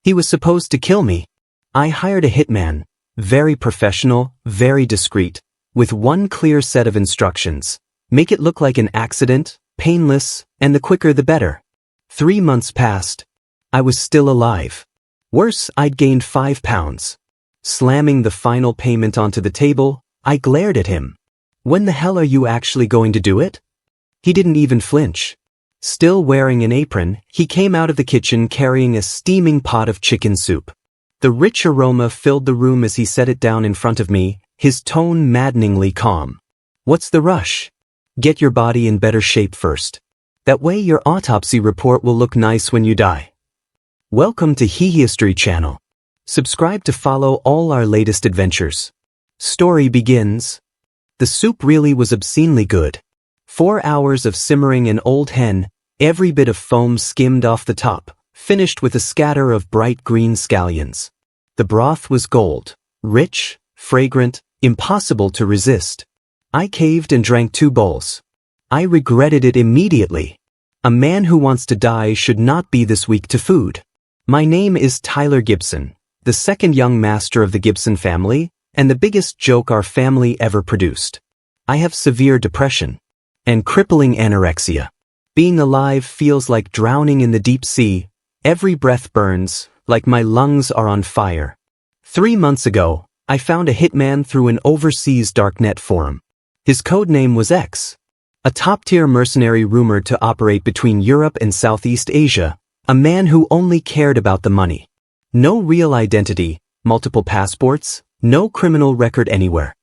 He was supposed to kill me. I hired a hitman, very professional, very discreet, with one clear set of instructions. Make it look like an accident, painless, and the quicker the better. 3 months passed. I was still alive. Worse, I'd gained 5 pounds. Slamming the final payment onto the table, I glared at him. When the hell are you actually going to do it? He didn't even flinch. Still wearing an apron, he came out of the kitchen carrying a steaming pot of chicken soup. The rich aroma filled the room as he set it down in front of me, his tone maddeningly calm. What's the rush? Get your body in better shape first. That way your autopsy report will look nice when you die. Welcome to History Channel. Subscribe to follow all our latest adventures. Story begins. The soup really was obscenely good. 4 hours of simmering an old hen, every bit of foam skimmed off the top, finished with a scatter of bright green scallions. The broth was gold, rich, fragrant, impossible to resist. I caved and drank 2 bowls. I regretted it immediately. A man who wants to die should not be this weak to food. My name is Tyler Gibson, the second young master of the Gibson family, and the biggest joke our family ever produced. I have severe depression and crippling anorexia. Being alive feels like drowning in the deep sea. Every breath burns, like my lungs are on fire. 3 months ago, I found a hitman through an overseas darknet forum. His codename was X, a top-tier mercenary rumored to operate between Europe and Southeast Asia, a man who only cared about the money. No real identity, multiple passports, no criminal record anywhere.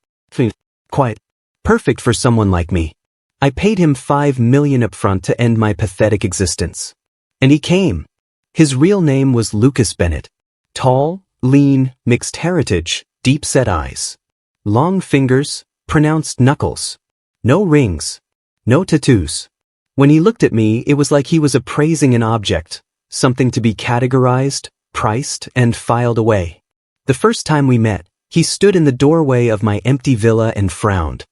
Quite perfect for someone like me. I paid him $5 million upfront to end my pathetic existence. And he came. His real name was Lucas Bennett. Tall, lean, mixed heritage, deep-set eyes. Long fingers, pronounced knuckles. No rings. No tattoos. When he looked at me, it was like he was appraising an object, something to be categorized, priced, and filed away. The first time we met, he stood in the doorway of my empty villa and frowned.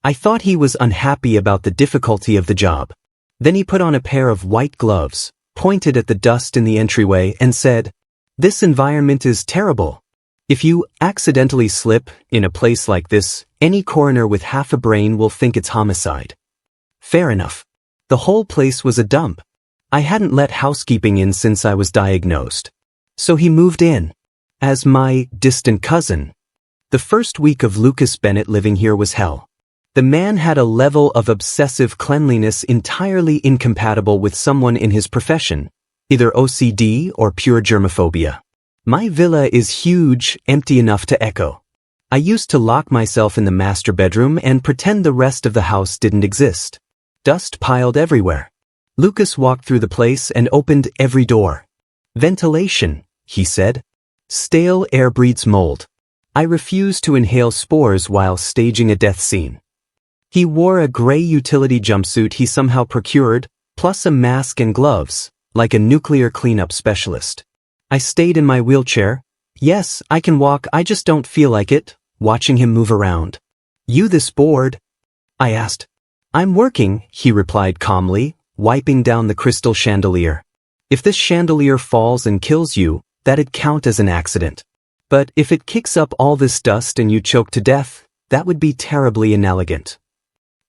I thought he was unhappy about the difficulty of the job. Then he put on a pair of white gloves, pointed at the dust in the entryway, and said, "This environment is terrible. If you accidentally slip in a place like this, any coroner with half a brain will think it's homicide." Fair enough. The whole place was a dump. I hadn't let housekeeping in since I was diagnosed. So he moved in. As my distant cousin. The first week of Lucas Bennett living here was hell. The man had a level of obsessive cleanliness entirely incompatible with someone in his profession, either OCD or pure germophobia. My villa is huge, empty enough to echo. I used to lock myself in the master bedroom and pretend the rest of the house didn't exist. Dust piled everywhere. Lucas walked through the place and opened every door. "Ventilation," he said. "Stale air breeds mold." I refused to inhale spores while staging a death scene. He wore a gray utility jumpsuit he somehow procured, plus a mask and gloves, like a nuclear cleanup specialist. I stayed in my wheelchair. Yes, I can walk, I just don't feel like it, watching him move around. "You this bored?" I asked. "I'm working," he replied calmly, wiping down the crystal chandelier. "If this chandelier falls and kills you, that'd count as an accident. But if it kicks up all this dust and you choke to death, that would be terribly inelegant."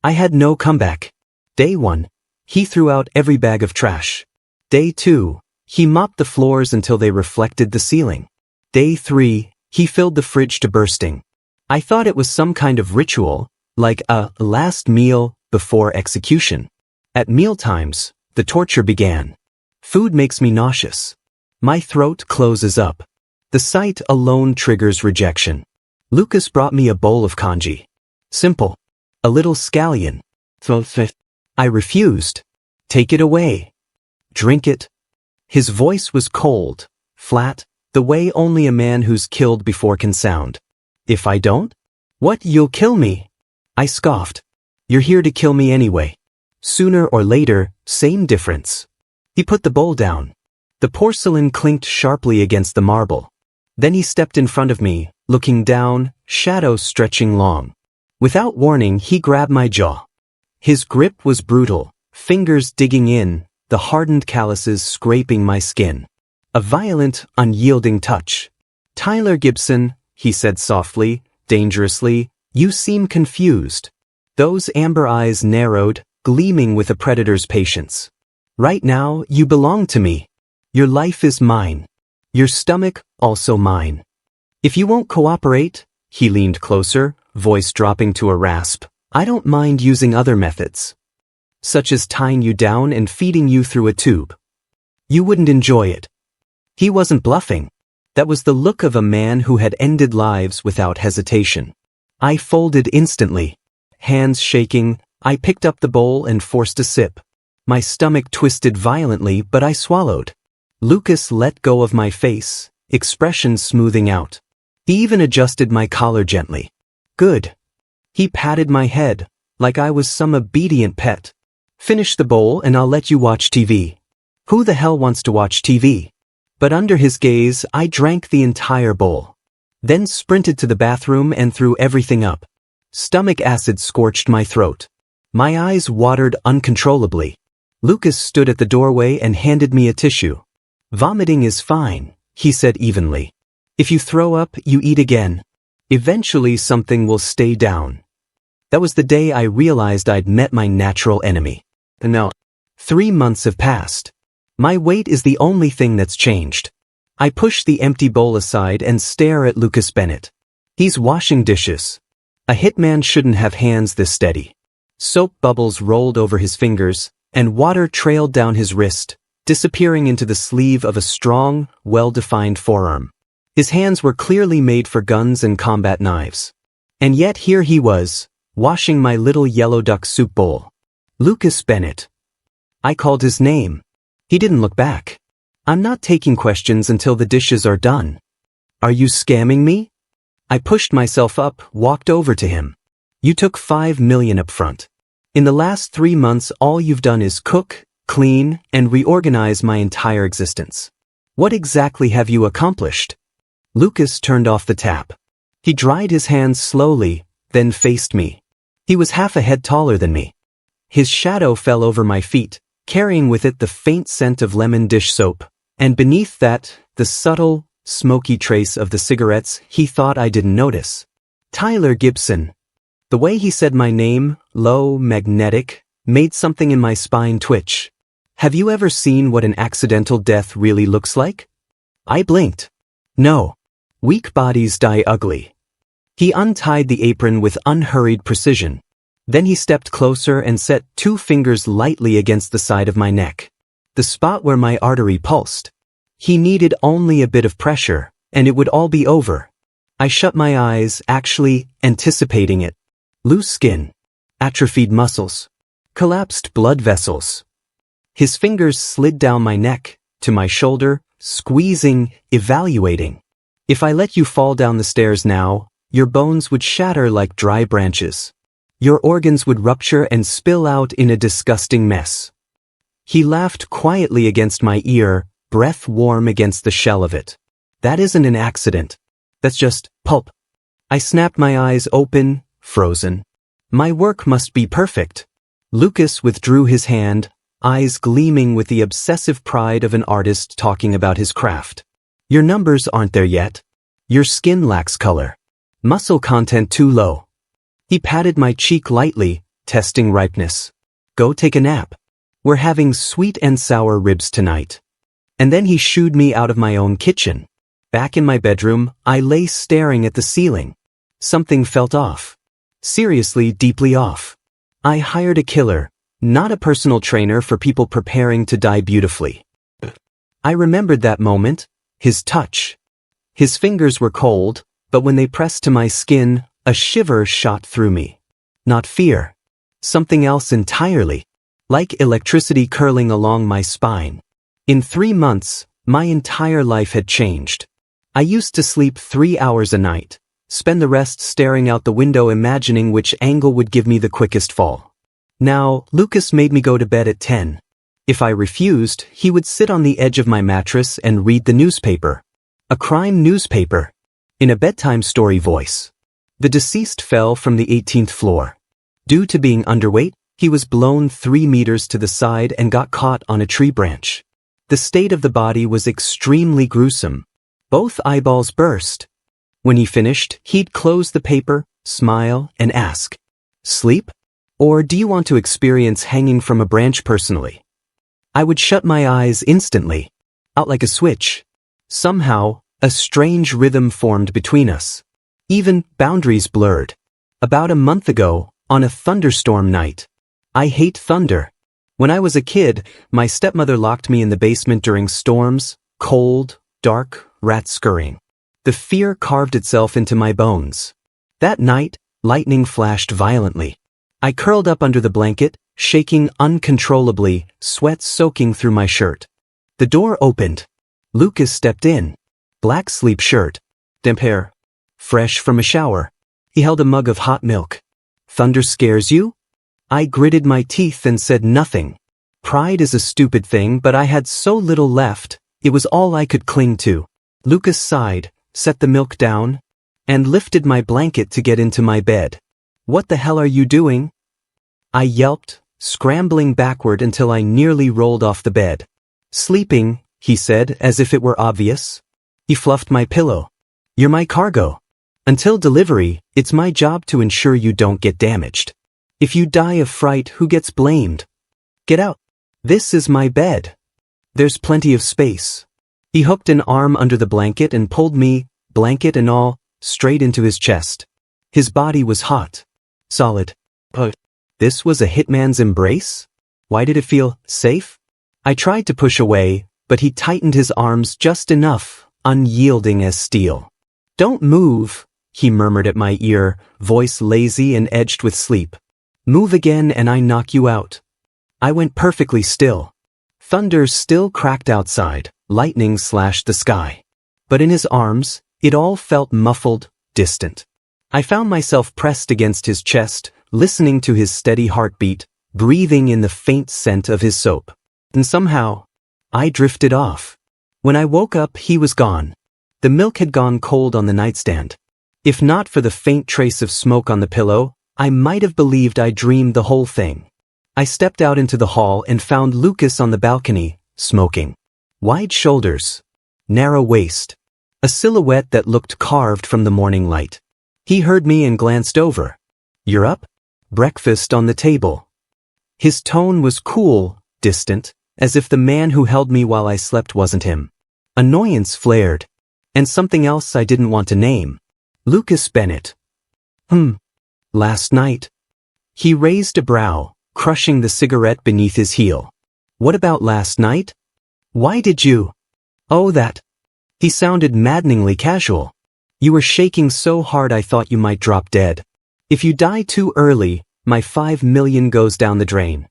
I had no comeback. Day 1, he threw out every bag of trash. Day 2, he mopped the floors until they reflected the ceiling. Day 3, he filled the fridge to bursting. I thought it was some kind of ritual, like a last meal before execution. At mealtimes, the torture began. Food makes me nauseous. My throat closes up. The sight alone triggers rejection. Lucas brought me a bowl of congee. Simple. A little scallion. I refused. "Take it away. Drink it." His voice was cold, flat, the way only a man who's killed before can sound. "If I don't? What, you'll kill me?" I scoffed. "You're here to kill me anyway. Sooner or later, same difference." He put the bowl down. The porcelain clinked sharply against the marble. Then he stepped in front of me, looking down, shadows stretching long. Without warning, he grabbed my jaw. His grip was brutal, fingers digging in, the hardened calluses scraping my skin. A violent, unyielding touch. "Tyler Gibson," he said softly, dangerously, "you seem confused." Those amber eyes narrowed, gleaming with a predator's patience. "Right now, you belong to me. Your life is mine. Your stomach, also mine. If you won't cooperate," he leaned closer, voice dropping to a rasp, "I don't mind using other methods. Such as tying you down and feeding you through a tube. You wouldn't enjoy it." He wasn't bluffing. That was the look of a man who had ended lives without hesitation. I folded instantly. Hands shaking, I picked up the bowl and forced a sip. My stomach twisted violently, but I swallowed. Lucas let go of my face, expression smoothing out. He even adjusted my collar gently. "Good." He patted my head, like I was some obedient pet. "Finish the bowl and I'll let you watch TV." Who the hell wants to watch TV? But under his gaze, I drank the entire bowl. Then sprinted to the bathroom and threw everything up. Stomach acid scorched my throat. My eyes watered uncontrollably. Lucas stood at the doorway and handed me a tissue. "Vomiting is fine," he said evenly. "If you throw up, you eat again. Eventually something will stay down." That was the day I realized I'd met my natural enemy. No. 3 months have passed. My weight is the only thing that's changed. I push the empty bowl aside and stare at Lucas Bennett. He's washing dishes. A hitman shouldn't have hands this steady. Soap bubbles rolled over his fingers, and water trailed down his wrist, disappearing into the sleeve of a strong, well-defined forearm. His hands were clearly made for guns and combat knives. And yet here he was, washing my little yellow duck soup bowl. Lucas Bennett. I called his name. He didn't look back. "I'm not taking questions until the dishes are done." "Are you scamming me?" I pushed myself up, walked over to him. "You took $5 million up front. In the last 3 months all you've done is cook, clean, and reorganize my entire existence. What exactly have you accomplished?" Lucas turned off the tap. He dried his hands slowly, then faced me. He was half a head taller than me. His shadow fell over my feet, carrying with it the faint scent of lemon dish soap, and beneath that, the subtle, smoky trace of the cigarettes he thought I didn't notice. "Tyler Gibson." The way he said my name, low, magnetic, made something in my spine twitch. "Have you ever seen what an accidental death really looks like?" I blinked. "No. Weak bodies die ugly." He untied the apron with unhurried precision. Then he stepped closer and set 2 fingers lightly against the side of my neck, the spot where my artery pulsed. He needed only a bit of pressure, and it would all be over. I shut my eyes, actually anticipating it. Loose skin, atrophied muscles, collapsed blood vessels. His fingers slid down my neck, to my shoulder, squeezing, evaluating. "If I let you fall down the stairs now, your bones would shatter like dry branches. Your organs would rupture and spill out in a disgusting mess." He laughed quietly against my ear, breath warm against the shell of it. "That isn't an accident. That's just pulp." I snapped my eyes open, frozen. My work must be perfect. Lucas withdrew his hand, eyes gleaming with the obsessive pride of an artist talking about his craft. "Your numbers aren't there yet. Your skin lacks color. Muscle content too low." He patted my cheek lightly, testing ripeness. "Go take a nap. We're having sweet and sour ribs tonight." And then he shooed me out of my own kitchen. Back in my bedroom, I lay staring at the ceiling. Something felt off. Seriously, deeply off. I hired a killer, not a personal trainer for people preparing to die beautifully. I remembered that moment, his touch. His fingers were cold, but when they pressed to my skin, a shiver shot through me. Not fear. Something else entirely. Like electricity curling along my spine. In 3 months, my entire life had changed. I used to sleep 3 hours a night, spend the rest staring out the window imagining which angle would give me the quickest fall. Now, Lucas made me go to bed at 10. If I refused, he would sit on the edge of my mattress and read the newspaper. A crime newspaper. In a bedtime story voice. The deceased fell from the 18th floor. Due to being underweight, he was blown 3 meters to the side and got caught on a tree branch. The state of the body was extremely gruesome. Both eyeballs burst. When he finished, he'd close the paper, smile, and ask, "Sleep? Or do you want to experience hanging from a branch personally?" I would shut my eyes instantly, out like a switch. Somehow, a strange rhythm formed between us. Even boundaries blurred. About a month ago, on a thunderstorm night. I hate thunder. When I was a kid, my stepmother locked me in the basement during storms, cold, dark, rats scurrying. The fear carved itself into my bones. That night, lightning flashed violently. I curled up under the blanket, shaking uncontrollably, sweat soaking through my shirt. The door opened. Lucas stepped in. Black sleep shirt. Damp hair. Fresh from a shower. He held a mug of hot milk. "Thunder scares you?" I gritted my teeth and said nothing. Pride is a stupid thing, but I had so little left, it was all I could cling to. Lucas sighed, set the milk down, and lifted my blanket to get into my bed. "What the hell are you doing?" I yelped, scrambling backward until I nearly rolled off the bed. "Sleeping," he said, as if it were obvious. He fluffed my pillow. "You're my cargo. Until delivery, it's my job to ensure you don't get damaged. If you die of fright, who gets blamed? Get out. This is my bed. There's plenty of space." He hooked an arm under the blanket and pulled me, blanket and all, straight into his chest. His body was hot. Solid. This was a hitman's embrace? Why did it feel safe? I tried to push away, but he tightened his arms just enough, unyielding as steel. "Don't move," he murmured at my ear, voice lazy and edged with sleep. "Move again and I knock you out." I went perfectly still. Thunder still cracked outside, lightning slashed the sky. But in his arms, it all felt muffled, distant. I found myself pressed against his chest, listening to his steady heartbeat, breathing in the faint scent of his soap. And somehow, I drifted off. When I woke up, he was gone. The milk had gone cold on the nightstand. If not for the faint trace of smoke on the pillow, I might have believed I dreamed the whole thing. I stepped out into the hall and found Lucas on the balcony, smoking. Wide shoulders. Narrow waist. A silhouette that looked carved from the morning light. He heard me and glanced over. "You're up?" Breakfast on the table. His tone was cool, distant, as if the man who held me while I slept wasn't him. Annoyance flared. And something else I didn't want to name. Lucas Bennett. Last night. He raised a brow, crushing the cigarette beneath his heel. "What about last night? Why did you?" "Oh, that." He sounded maddeningly casual. "You were shaking so hard I thought you might drop dead. If you die too early, my 5 million goes down the drain."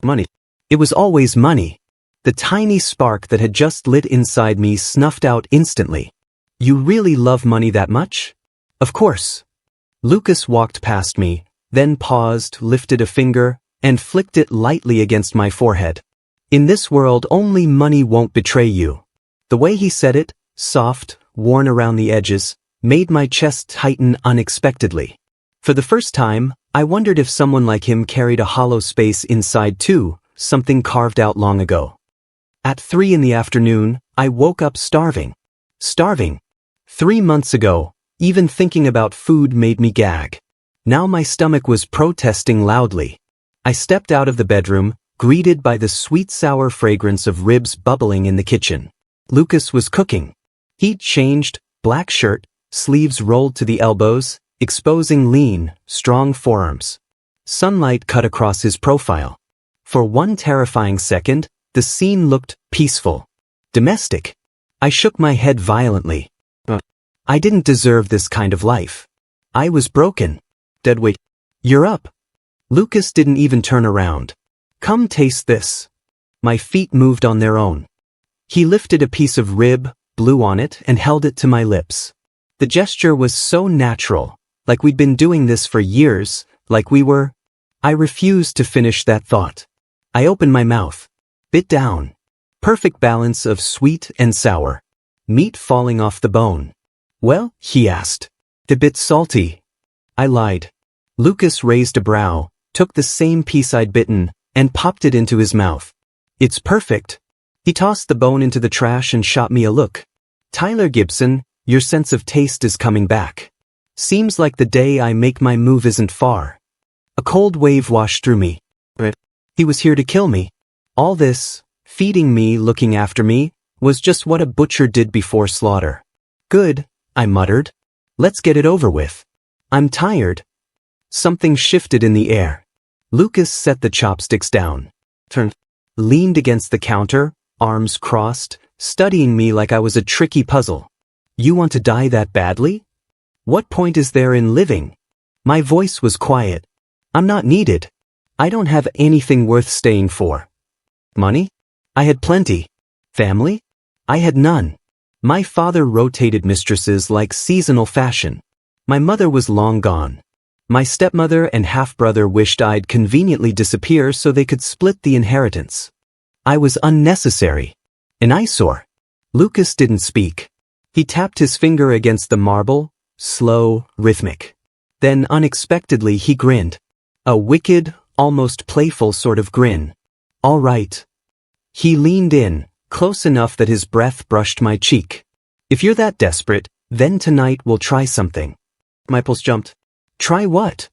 Money. It was always money. The tiny spark that had just lit inside me snuffed out instantly. "You really love money that much?" "Of course." Lucas walked past me, then paused, lifted a finger, and flicked it lightly against my forehead. "In this world, only money won't betray you." The way he said it, soft, worn around the edges, made my chest tighten unexpectedly. For the first time, I wondered if someone like him carried a hollow space inside too, something carved out long ago. At 3 in the afternoon, I woke up starving. Starving. 3 months ago, even thinking about food made me gag. Now my stomach was protesting loudly. I stepped out of the bedroom, greeted by the sweet-sour fragrance of ribs bubbling in the kitchen. Lucas was cooking. He'd changed, black shirt, sleeves rolled to the elbows, exposing lean, strong forearms. Sunlight cut across his profile. For one terrifying second, the scene looked peaceful. Domestic. I shook my head violently. I didn't deserve this kind of life. I was broken. Deadweight. "You're up." Lucas didn't even turn around. "Come taste this." My feet moved on their own. He lifted a piece of rib, blew on it, and held it to my lips. The gesture was so natural, like we'd been doing this for years, like we were. I refused to finish that thought. I opened my mouth. Bit down. Perfect balance of sweet and sour. Meat falling off the bone. "Well?" he asked. "A bit salty." I lied. Lucas raised a brow, took the same piece I'd bitten, and popped it into his mouth. "It's perfect." He tossed the bone into the trash and shot me a look. Tyler Gibson, your sense of taste is coming back. Seems like the day I make my move isn't far. A cold wave washed through me. He was here to kill me. All this, feeding me, looking after me, was just what a butcher did before slaughter. Good, I muttered. Let's get it over with. I'm tired. Something shifted in the air. Lucas set the chopsticks down, turned, leaned against the counter, arms crossed, studying me like I was a tricky puzzle. You want to die that badly? What point is there in living? My voice was quiet. I'm not needed. I don't have anything worth staying for. Money? I had plenty. Family? I had none. My father rotated mistresses like seasonal fashion. My mother was long gone. My stepmother and half-brother wished I'd conveniently disappear so they could split the inheritance. I was unnecessary. An eyesore. Lucas didn't speak. He tapped his finger against the marble, slow, rhythmic. Then unexpectedly he grinned. A wicked, almost playful sort of grin. All right. He leaned in, close enough that his breath brushed my cheek. If you're that desperate, then tonight we'll try something. My pulse jumped. Try what?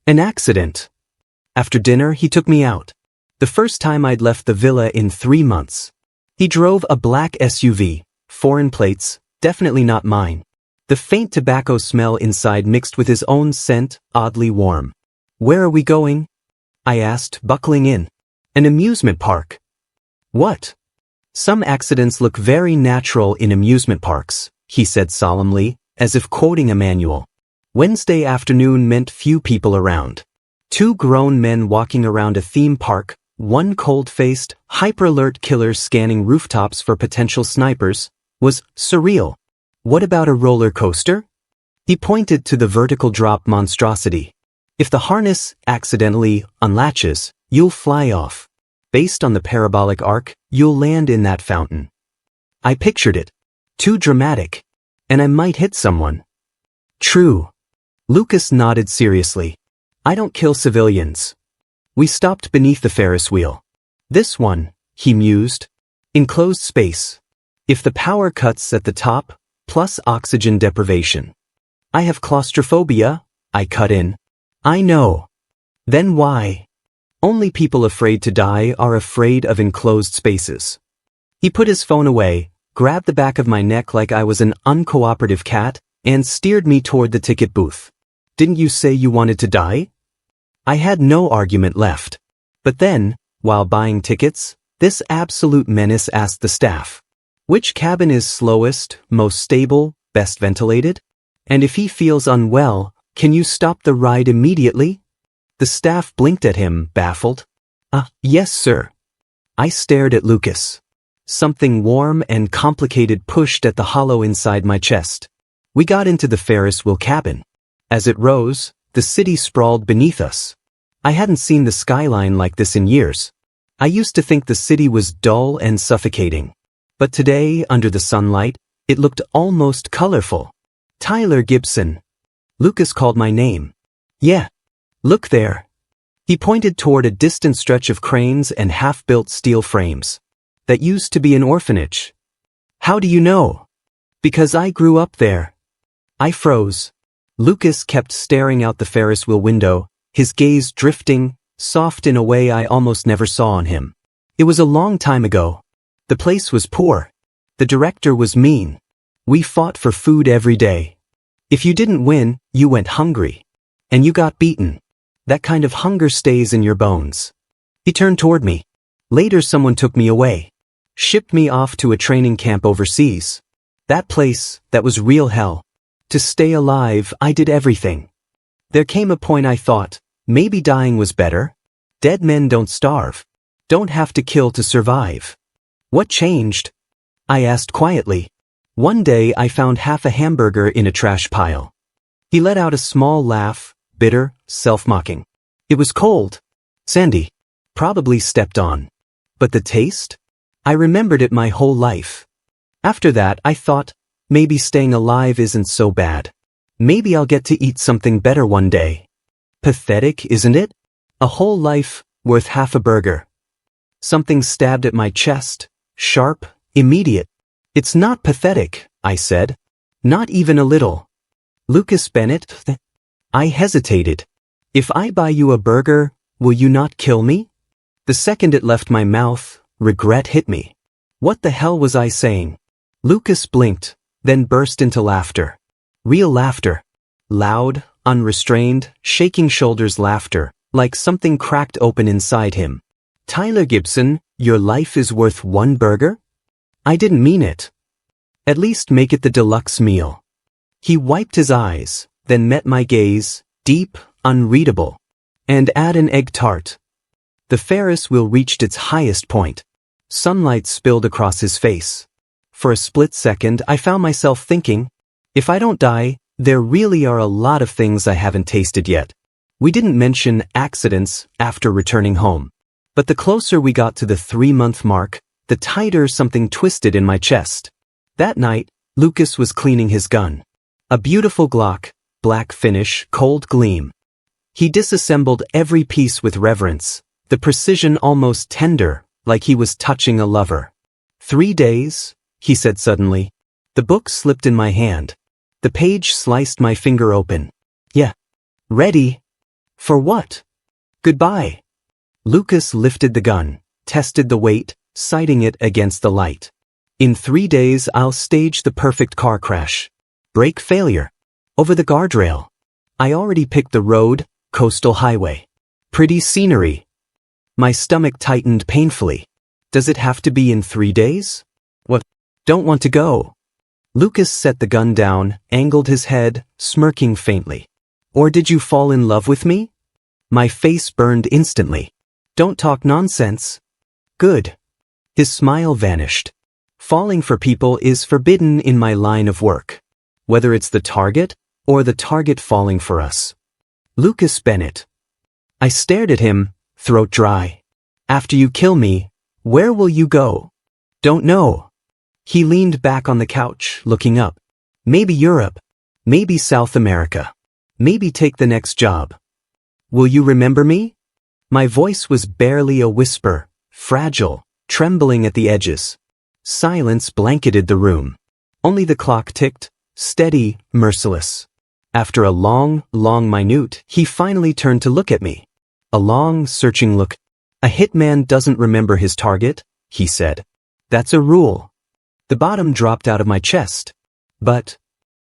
An accident. After dinner, he took me out. The first time I'd left the villa in 3 months. He drove a black SUV, foreign plates, definitely not mine. The faint tobacco smell inside mixed with his own scent, oddly warm. Where are we going? I asked, buckling in. An amusement park. What? Some accidents look very natural in amusement parks, he said solemnly, as if quoting a manual. Wednesday afternoon meant few people around. 2 grown men walking around a theme park, one cold-faced, hyper-alert killer scanning rooftops for potential snipers, was surreal. What about a roller coaster? He pointed to the vertical drop monstrosity. If the harness accidentally unlatches, you'll fly off. Based on the parabolic arc, you'll land in that fountain. I pictured it. Too dramatic. And I might hit someone. True. Lucas nodded seriously. I don't kill civilians. We stopped beneath the Ferris wheel. This one, he mused. Enclosed space. If the power cuts at the top, plus oxygen deprivation. I have claustrophobia, I cut in. I know. Then why? Only people afraid to die are afraid of enclosed spaces. He put his phone away, grabbed the back of my neck like I was an uncooperative cat, and steered me toward the ticket booth. Didn't you say you wanted to die? I had no argument left. But then, while buying tickets, this absolute menace asked the staff, which cabin is slowest, most stable, best ventilated? And if he feels unwell, can you stop the ride immediately? The staff blinked at him, baffled. Yes, sir. I stared at Lucas. Something warm and complicated pushed at the hollow inside my chest. We got into the Ferris wheel cabin. As it rose, the city sprawled beneath us. I hadn't seen the skyline like this in years. I used to think the city was dull and suffocating. But today, under the sunlight, it looked almost colorful. Tyler Gibson. Lucas called my name. Yeah. Look there. He pointed toward a distant stretch of cranes and half-built steel frames. That used to be an orphanage. How do you know? Because I grew up there. I froze. Lucas kept staring out the Ferris wheel window, his gaze drifting, soft in a way I almost never saw on him. It was a long time ago. The place was poor. The director was mean. We fought for food every day. If you didn't win, you went hungry. And you got beaten. That kind of hunger stays in your bones. He turned toward me. Later someone took me away. Shipped me off to a training camp overseas. That place, that was real hell. To stay alive, I did everything. There came a point I thought, maybe dying was better. Dead men don't starve. Don't have to kill to survive. What changed? I asked quietly. One day I found half a hamburger in a trash pile. He let out a small laugh, bitter, self-mocking. It was cold. Sandy. Probably stepped on. But the taste? I remembered it my whole life. After that, I thought, maybe staying alive isn't so bad. Maybe I'll get to eat something better one day. Pathetic, isn't it? A whole life, worth half a burger. Something stabbed at my chest, sharp, immediate. It's not pathetic, I said. Not even a little. Lucas Bennett? I hesitated. If I buy you a burger, will you not kill me? The second it left my mouth, regret hit me. What the hell was I saying? Lucas blinked, then burst into laughter. Real laughter. Loud, unrestrained, shaking shoulders laughter, like something cracked open inside him. Tyler Gibson, your life is worth one burger? I didn't mean it. At least make it the deluxe meal. He wiped his eyes, then met my gaze, deep, unreadable. And add an egg tart. The Ferris wheel reached its highest point. Sunlight spilled across his face. For a split second, I found myself thinking, if I don't die, there really are a lot of things I haven't tasted yet. We didn't mention accidents after returning home. But the closer we got to the 3-month mark, the tighter something twisted in my chest. That night, Lucas was cleaning his gun. A beautiful Glock, black finish, cold gleam. He disassembled every piece with reverence, the precision almost tender, like he was touching a lover. 3 days, he said suddenly. The book slipped in my hand. The page sliced my finger open. Yeah. Ready? For what? Goodbye. Lucas lifted the gun, tested the weight, sighting it against the light. In 3 days I'll stage the perfect car crash. Brake failure. Over the guardrail. I already picked the road, coastal highway. Pretty scenery. My stomach tightened painfully. Does it have to be in 3 days? What? Don't want to go. Lucas set the gun down, angled his head, smirking faintly. Or did you fall in love with me? My face burned instantly. Don't talk nonsense. Good. His smile vanished. Falling for people is forbidden in my line of work. Whether it's the target, or the target falling for us. Lucas Bennett. I stared at him, throat dry. After you kill me, where will you go? Don't know. He leaned back on the couch, looking up. Maybe Europe. Maybe South America. Maybe take the next job. Will you remember me? My voice was barely a whisper, fragile, trembling at the edges. Silence blanketed the room. Only the clock ticked, steady, merciless. After a long minute, he finally turned to look at me. A long, searching look. A hitman doesn't remember his target, he said. That's a rule. The bottom dropped out of my chest. But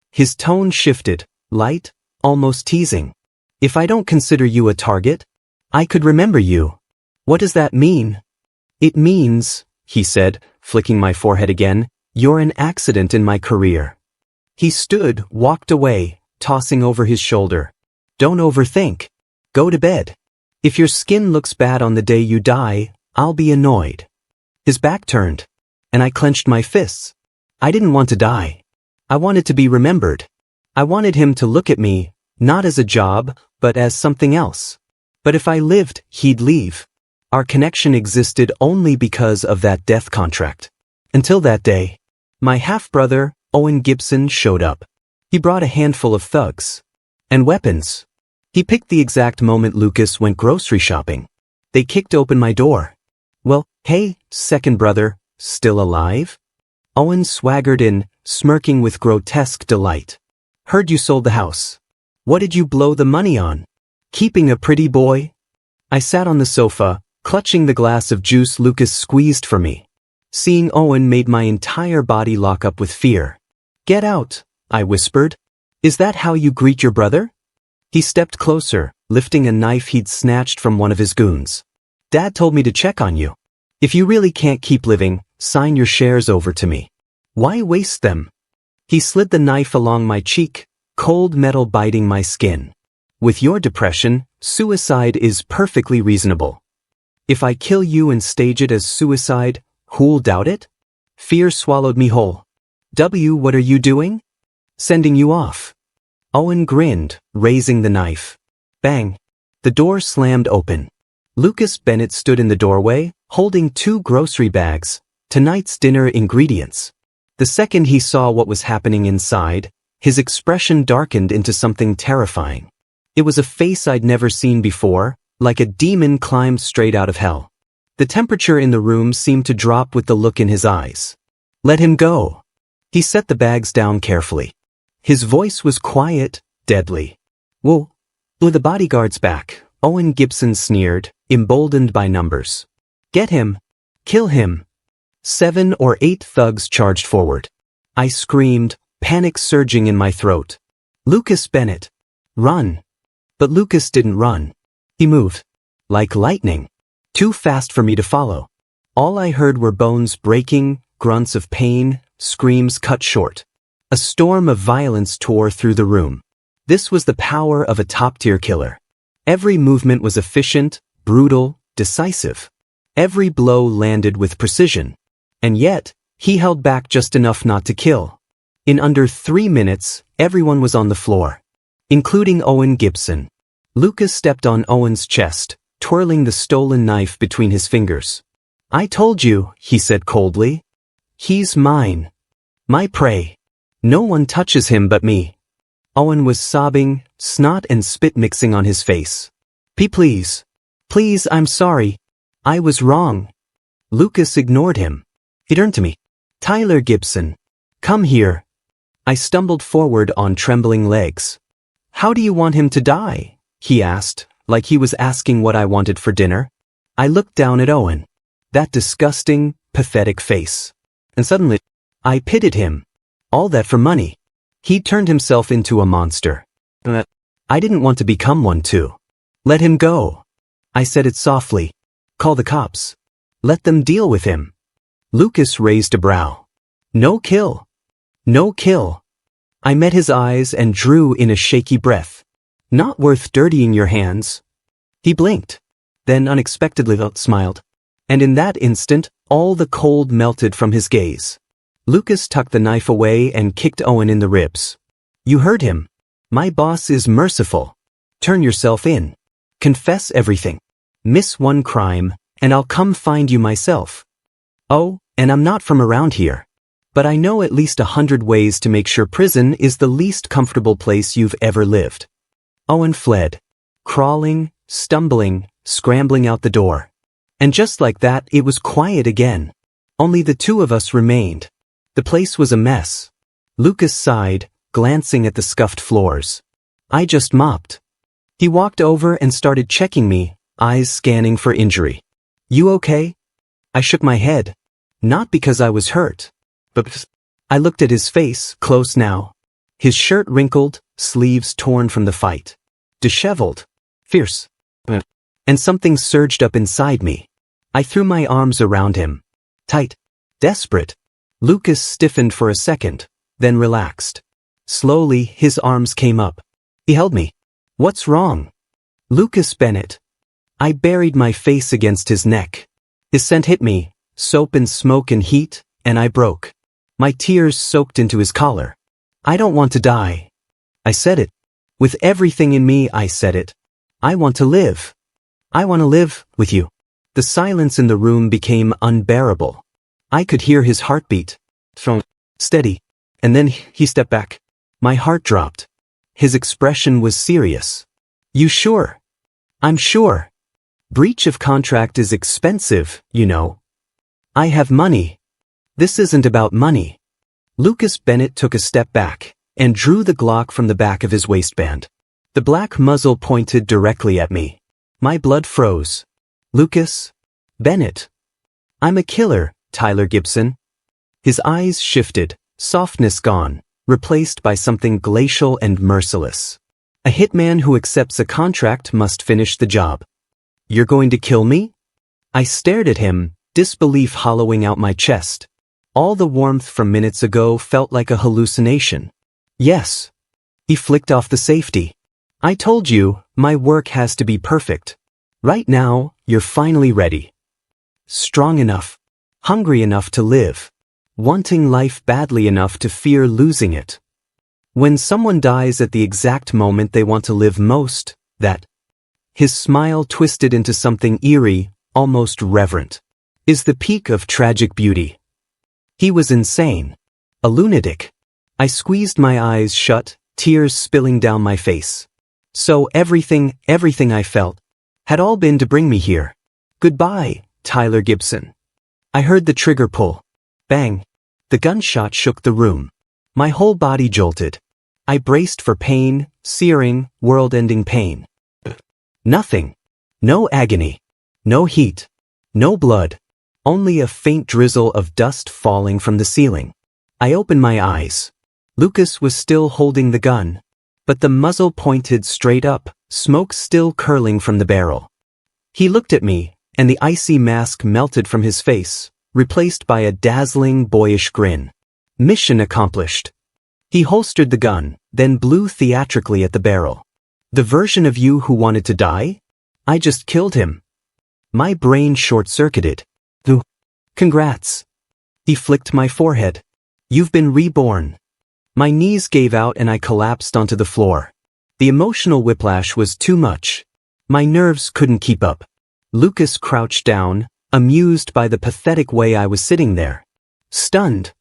his tone shifted, light, almost teasing. If I don't consider you a target, I could remember you. What does that mean? It means, he said, flicking my forehead again, you're an accident in my career. He stood, walked away, tossing over his shoulder. Don't overthink. Go to bed. If your skin looks bad on the day you die, I'll be annoyed. His back turned, and I clenched my fists. I didn't want to die. I wanted to be remembered. I wanted him to look at me, not as a job, but as something else. But if I lived, he'd leave. Our connection existed only because of that death contract. Until that day, my half-brother, Owen Gibson, showed up. He brought a handful of thugs. And weapons. He picked the exact moment Lucas went grocery shopping. They kicked open my door. Well, hey, second brother, still alive? Owen swaggered in, smirking with grotesque delight. Heard you sold the house. What did you blow the money on? Keeping a pretty boy? I sat on the sofa, clutching the glass of juice Lucas squeezed for me. Seeing Owen made my entire body lock up with fear. Get out, I whispered. Is that how you greet your brother? He stepped closer, lifting a knife he'd snatched from one of his goons. Dad told me to check on you. If you really can't keep living, sign your shares over to me. Why waste them? He slid the knife along my cheek, cold metal biting my skin. With your depression, suicide is perfectly reasonable. If I kill you and stage it as suicide, who'll doubt it? Fear swallowed me whole. What are you doing? Sending you off. Owen grinned, raising the knife. Bang. The door slammed open. Lucas Bennett stood in the doorway, holding 2 grocery bags, tonight's dinner ingredients. The second he saw what was happening inside, his expression darkened into something terrifying. It was a face I'd never seen before, like a demon climbed straight out of hell. The temperature in the room seemed to drop with the look in his eyes. Let him go. He set the bags down carefully. His voice was quiet, deadly. Whoa. With the bodyguards back, Owen Gibson sneered, emboldened by numbers. Get him. Kill him. 7 or 8 thugs charged forward. I screamed, panic surging in my throat. Lucas Bennett. Run. But Lucas didn't run. He moved. Like lightning. Too fast for me to follow. All I heard were bones breaking, grunts of pain, screams cut short. A storm of violence tore through the room. This was the power of a top-tier killer. Every movement was efficient, brutal, decisive. Every blow landed with precision. And yet, he held back just enough not to kill. In under 3 minutes, everyone was on the floor. Including Owen Gibson. Lucas stepped on Owen's chest, twirling the stolen knife between his fingers. I told you, he said coldly. He's mine. My prey. No one touches him but me. Owen was sobbing, snot and spit mixing on his face. Please. Please, I'm sorry. I was wrong. Lucas ignored him. He turned to me. Tyler Gibson. Come here. I stumbled forward on trembling legs. How do you want him to die? He asked, like he was asking what I wanted for dinner. I looked down at Owen. That disgusting, pathetic face. And suddenly, I pitied him. All that for money. He turned himself into a monster. I didn't want to become one too. Let him go. I said it softly. Call the cops. Let them deal with him. Lucas raised a brow. No kill. No kill. I met his eyes and drew in a shaky breath. Not worth dirtying your hands. He blinked, then unexpectedly smiled. And in that instant, all the cold melted from his gaze. Lucas tucked the knife away and kicked Owen in the ribs. You heard him. My boss is merciful. Turn yourself in. Confess everything. Miss one crime, and I'll come find you myself. Oh, and I'm not from around here. But I know at least 100 ways to make sure prison is the least comfortable place you've ever lived. Owen fled. Crawling, stumbling, scrambling out the door. And just like that, it was quiet again. Only the two of us remained. The place was a mess. Lucas sighed, glancing at the scuffed floors. I just mopped. He walked over and started checking me, eyes scanning for injury. You okay? I shook my head. Not because I was hurt, but because I looked at his face, close now. His shirt wrinkled, sleeves torn from the fight. Disheveled. Fierce. And something surged up inside me. I threw my arms around him. Tight. Desperate. Lucas stiffened for a second, then relaxed. Slowly, his arms came up. He held me. What's wrong? Lucas Bennett. I buried my face against his neck. His scent hit me, soap and smoke and heat, and I broke. My tears soaked into his collar. I don't want to die. I said it. With everything in me, I said it. I want to live. I want to live with you. The silence in the room became unbearable. I could hear his heartbeat. Steady. And then he stepped back. My heart dropped. His expression was serious. You sure? I'm sure. Breach of contract is expensive, you know. I have money. This isn't about money. Lucas Bennett took a step back and drew the Glock from the back of his waistband. The black muzzle pointed directly at me. My blood froze. Lucas Bennett. I'm a killer, Tyler Gibson. His eyes shifted, softness gone, replaced by something glacial and merciless. A hitman who accepts a contract must finish the job. You're going to kill me? I stared at him, disbelief hollowing out my chest. All the warmth from minutes ago felt like a hallucination. Yes. He flicked off the safety. I told you, my work has to be perfect. Right now, you're finally ready. Strong enough. Hungry enough to live. Wanting life badly enough to fear losing it. When someone dies at the exact moment they want to live most, that. His smile twisted into something eerie, almost reverent. Is the peak of tragic beauty. He was insane. A lunatic. I squeezed my eyes shut, tears spilling down my face. So everything I felt, had all been to bring me here. Goodbye, Tyler Gibson. I heard the trigger pull. Bang. The gunshot shook the room. My whole body jolted. I braced for pain, searing, world-ending pain. Nothing. No agony. No heat. No blood. Only a faint drizzle of dust falling from the ceiling. I opened my eyes. Lucas was still holding the gun, but the muzzle pointed straight up, smoke still curling from the barrel. He looked at me, and the icy mask melted from his face, replaced by a dazzling, boyish grin. Mission accomplished. He holstered the gun, then blew theatrically at the barrel. The version of you who wanted to die? I just killed him. My brain short-circuited. Congrats. He flicked my forehead. You've been reborn. My knees gave out and I collapsed onto the floor. The emotional whiplash was too much. My nerves couldn't keep up. Lucas crouched down, amused by the pathetic way I was sitting there. Stunned.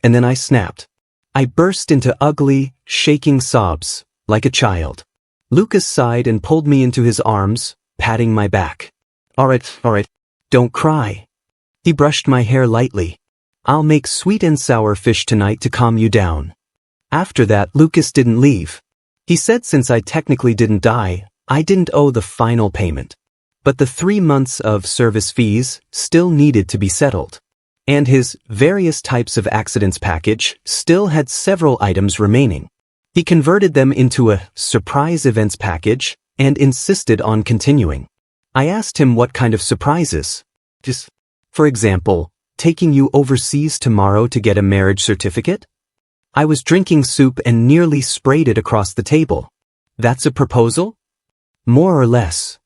And then I snapped. I burst into ugly, shaking sobs, like a child. Lucas sighed and pulled me into his arms, patting my back. All right, don't cry. He brushed my hair lightly. I'll make sweet and sour fish tonight to calm you down. After that, Lucas didn't leave. He said since I technically didn't die, I didn't owe the final payment. But the 3 months of service fees still needed to be settled. And his various types of accidents package still had several items remaining. He converted them into a surprise events package and insisted on continuing. I asked him what kind of surprises. Just, for example, taking you overseas tomorrow to get a marriage certificate? I was drinking soup and nearly sprayed it across the table. That's a proposal? More or less.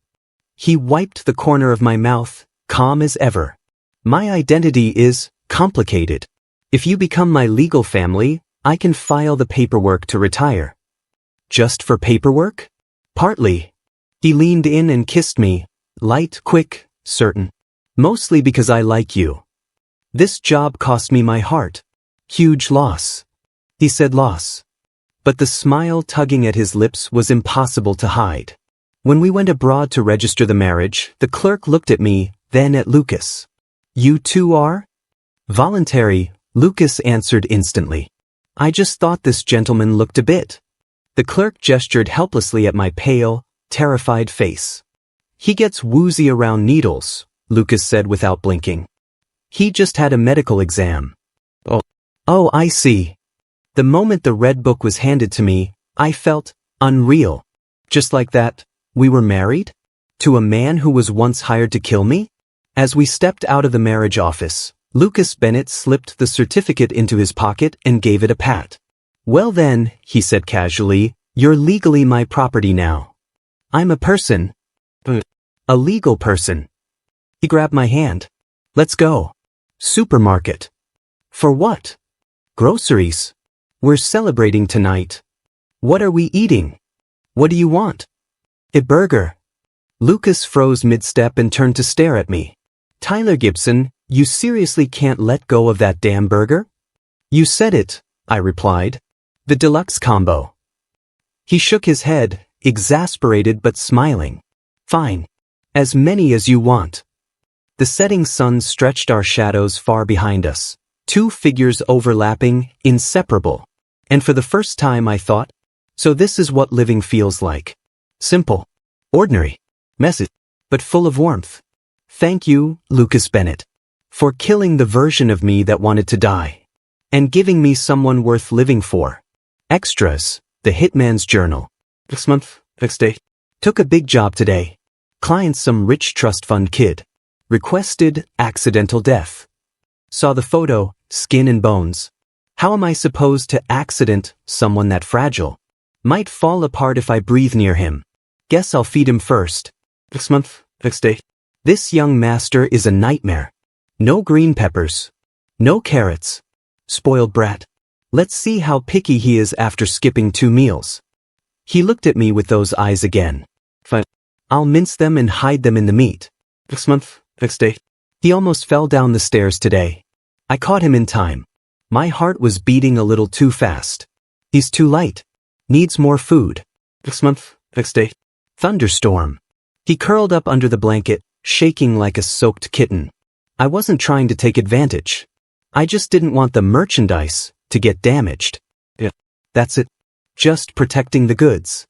He wiped the corner of my mouth, calm as ever. My identity is complicated. If you become my legal family, I can file the paperwork to retire. Just for paperwork? Partly. He leaned in and kissed me, light, quick, certain. Mostly because I like you. This job cost me my heart. Huge loss. He said loss. But the smile tugging at his lips was impossible to hide. When we went abroad to register the marriage, the clerk looked at me, then at Lucas. You two are? Voluntary, Lucas answered instantly. I just thought this gentleman looked a bit. The clerk gestured helplessly at my pale, terrified face. He gets woozy around needles, Lucas said without blinking. He just had a medical exam. Oh, I see. The moment the red book was handed to me, I felt unreal. Just like that, we were married? To a man who was once hired to kill me? As we stepped out of the marriage office, Lucas Bennett slipped the certificate into his pocket and gave it a pat. Well then, he said casually, you're legally my property now. I'm a person. A legal person. He grabbed my hand. Let's go. Supermarket. For what? Groceries. We're celebrating tonight. What are we eating? What do you want? A burger. Lucas froze mid-step and turned to stare at me. Tyler Gibson, you seriously can't let go of that damn burger? You said it, I replied. The deluxe combo. He shook his head, exasperated but smiling. Fine. As many as you want. The setting sun stretched our shadows far behind us, 2 figures overlapping, inseparable. And for the first time I thought, so this is what living feels like. Simple. Ordinary. Messy. But full of warmth. Thank you, Lucas Bennett, for killing the version of me that wanted to die. And giving me someone worth living for. Extras, the Hitman's Journal. Next month, next day. Took a big job today. Client some rich trust fund kid. Requested accidental death. Saw the photo, skin and bones. How am I supposed to accident someone that fragile? Might fall apart if I breathe near him. Guess I'll feed him first. Next month, next day. This young master is a nightmare. No green peppers. No carrots. Spoiled brat. Let's see how picky he is after skipping 2 meals. He looked at me with those eyes again. Fine. I'll mince them and hide them in the meat. Next month, next day. He almost fell down the stairs today. I caught him in time. My heart was beating a little too fast. He's too light. Needs more food. Next month, next day. Thunderstorm. He curled up under the blanket, shaking like a soaked kitten. I wasn't trying to take advantage. I just didn't want the merchandise to get damaged. Yeah, that's it. Just protecting the goods.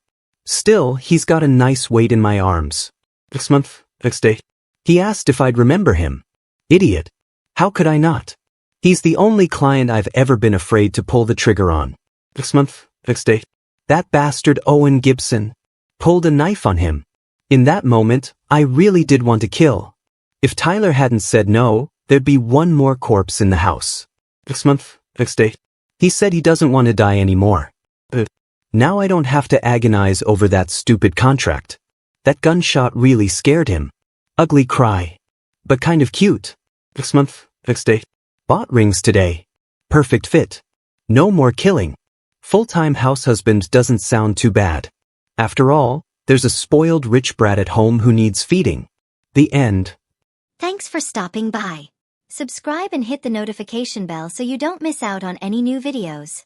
Still, he's got a nice weight in my arms. Next month, next day. He asked if I'd remember him. Idiot. How could I not? He's the only client I've ever been afraid to pull the trigger on. Next month, next day. That bastard Owen Gibson pulled a knife on him. In that moment, I really did want to kill. If Tyler hadn't said no, there'd be one more corpse in the house. Next month, next day. He said he doesn't want to die anymore. Now I don't have to agonize over that stupid contract. That gunshot really scared him. Ugly cry. But kind of cute. Next month, next day. Bought rings today. Perfect fit. No more killing. Full-time house husband doesn't sound too bad. After all, there's a spoiled rich brat at home who needs feeding. The end. Thanks for stopping by. Subscribe and hit the notification bell so you don't miss out on any new videos.